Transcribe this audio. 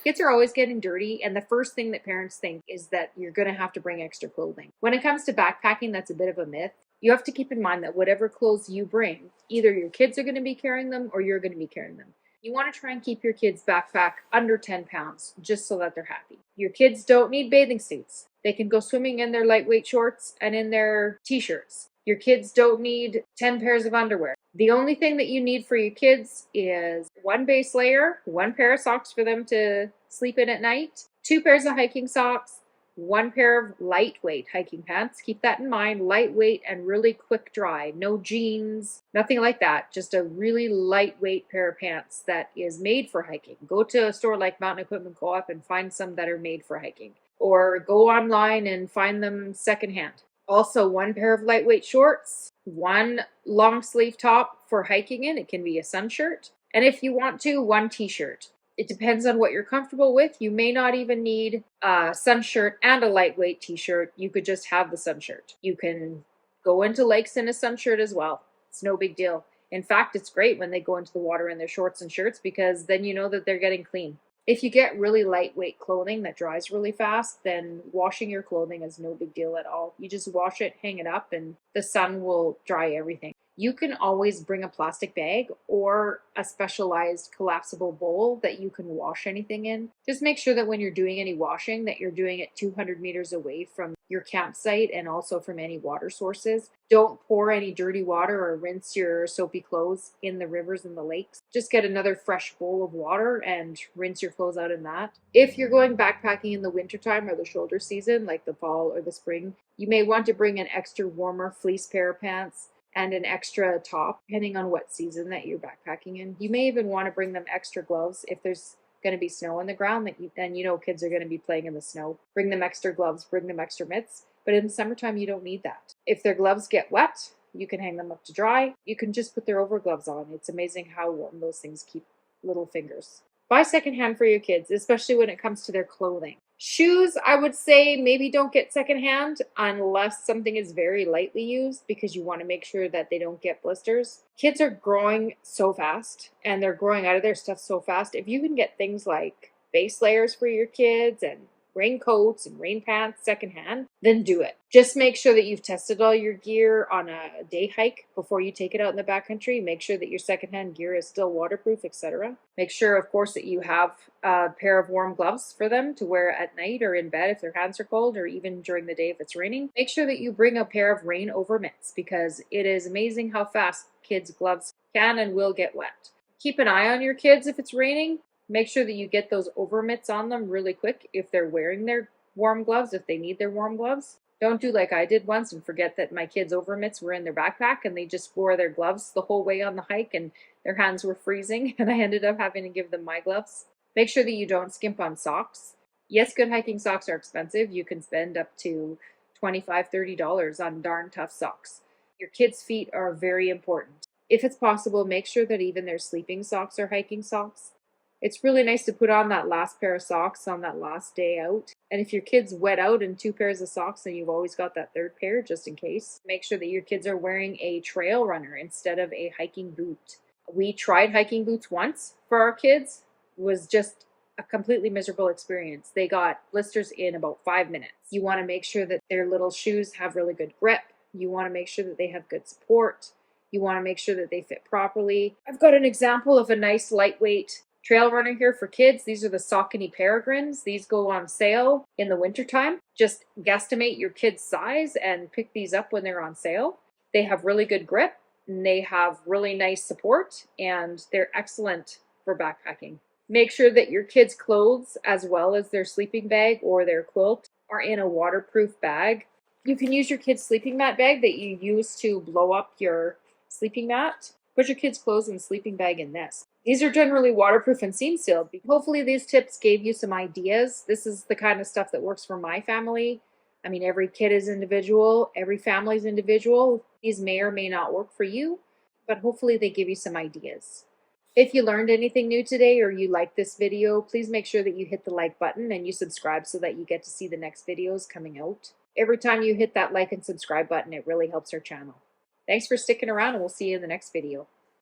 Kids are always getting dirty, and the first thing that parents think is that you're going to have to bring extra clothing. When it comes to backpacking, that's a bit of a myth. You have to keep in mind that whatever clothes you bring, either your kids are going to be carrying them or you're going to be carrying them. You want to try and keep your kids' backpack under 10 pounds just so that they're happy. Your kids don't need bathing suits. They can go swimming in their lightweight shorts and in their t-shirts. Your kids don't need 10 pairs of underwear. The only thing that you need for your kids is one base layer, one pair of socks for them to sleep in at night, 2 pairs of hiking socks, 1 pair of lightweight hiking pants. Keep that in mind, lightweight and really quick dry. No jeans, nothing like that. Just a really lightweight pair of pants that is made for hiking. Go to a store like Mountain Equipment Co-op and find some that are made for hiking. Or go online and find them secondhand. Also, 1 pair of lightweight shorts, 1 long sleeve top for hiking in. It can be a sun shirt. And if you want to, 1 t-shirt. It depends on what you're comfortable with. You may not even need a sun shirt and a lightweight t-shirt. You could just have the sun shirt. You can go into lakes in a sun shirt as well. It's no big deal. In fact, it's great when they go into the water in their shorts and shirts because then you know that they're getting clean. If you get really lightweight clothing that dries really fast, then washing your clothing is no big deal at all. You just wash it, hang it up, and the sun will dry everything. You can always bring a plastic bag or a specialized collapsible bowl that you can wash anything in. Just make sure that when you're doing any washing that you're doing it 200 meters away from your campsite and also from any water sources. Don't pour any dirty water or rinse your soapy clothes in the rivers and the lakes. Just get another fresh bowl of water and rinse your clothes out in that. If you're going backpacking in the wintertime or the shoulder season, like the fall or the spring, you may want to bring an extra warmer fleece pair of pants and an extra top, depending on what season that you're backpacking in. You may even want to bring them extra gloves if there's going to be snow on the ground, then you know kids are going to be playing in the snow. Bring them extra gloves, bring them extra mitts. But in the summertime, you don't need that. If their gloves get wet, you can hang them up to dry. You can just put their overgloves on. It's amazing how warm those things keep little fingers. Buy secondhand for your kids, especially when it comes to their clothing. Shoes, I would say maybe don't get secondhand unless something is very lightly used because you want to make sure that they don't get blisters. Kids are growing so fast and they're growing out of their stuff so fast. If you can get things like base layers for your kids and raincoats and rain pants secondhand, then do it. Just make sure that you've tested all your gear on a day hike before you take it out in the backcountry. Make sure that your secondhand gear is still waterproof, etc. Make sure, of course, that you have a pair of warm gloves for them to wear at night or in bed if their hands are cold, or even during the day if it's raining. Make sure that you bring a pair of rain over mitts because it is amazing how fast kids' gloves can and will get wet. Keep an eye on your kids if it's raining. Make sure that you get those over mitts on them really quick if they're wearing their warm gloves, if they need their warm gloves. Don't do like I did once and forget that my kids' over mitts were in their backpack and they just wore their gloves the whole way on the hike and their hands were freezing and I ended up having to give them my gloves. Make sure that you don't skimp on socks. Yes, good hiking socks are expensive. You can spend up to $25, $30 on darn tough socks. Your kids' feet are very important. If it's possible, make sure that even their sleeping socks are hiking socks. It's really nice to put on that last pair of socks on that last day out. And if your kids wet out in 2 pairs of socks, then you've always got that 3rd pair just in case. Make sure that your kids are wearing a trail runner instead of a hiking boot. We tried hiking boots once for our kids. It was just a completely miserable experience. They got blisters in about 5 minutes. You want to make sure that their little shoes have really good grip. You want to make sure that they have good support. You want to make sure that they fit properly. I've got an example of a nice lightweight trail runner here for kids. These are the Saucony Peregrines. These go on sale in the wintertime. Just guesstimate your kid's size and pick these up when they're on sale. They have really good grip and they have really nice support and they're excellent for backpacking. Make sure that your kids' clothes as well as their sleeping bag or their quilt are in a waterproof bag. You can use your kids' sleeping mat bag that you use to blow up your sleeping mat. Put your kids' clothes in the sleeping bag in this. These are generally waterproof and seam sealed. Hopefully these tips gave you some ideas. This is the kind of stuff that works for my family. I mean, every kid is individual. Every family is individual. These may or may not work for you, but hopefully they give you some ideas. If you learned anything new today or you like this video, please make sure that you hit the like button and you subscribe so that you get to see the next videos coming out. Every time you hit that like and subscribe button, it really helps our channel. Thanks for sticking around, and we'll see you in the next video.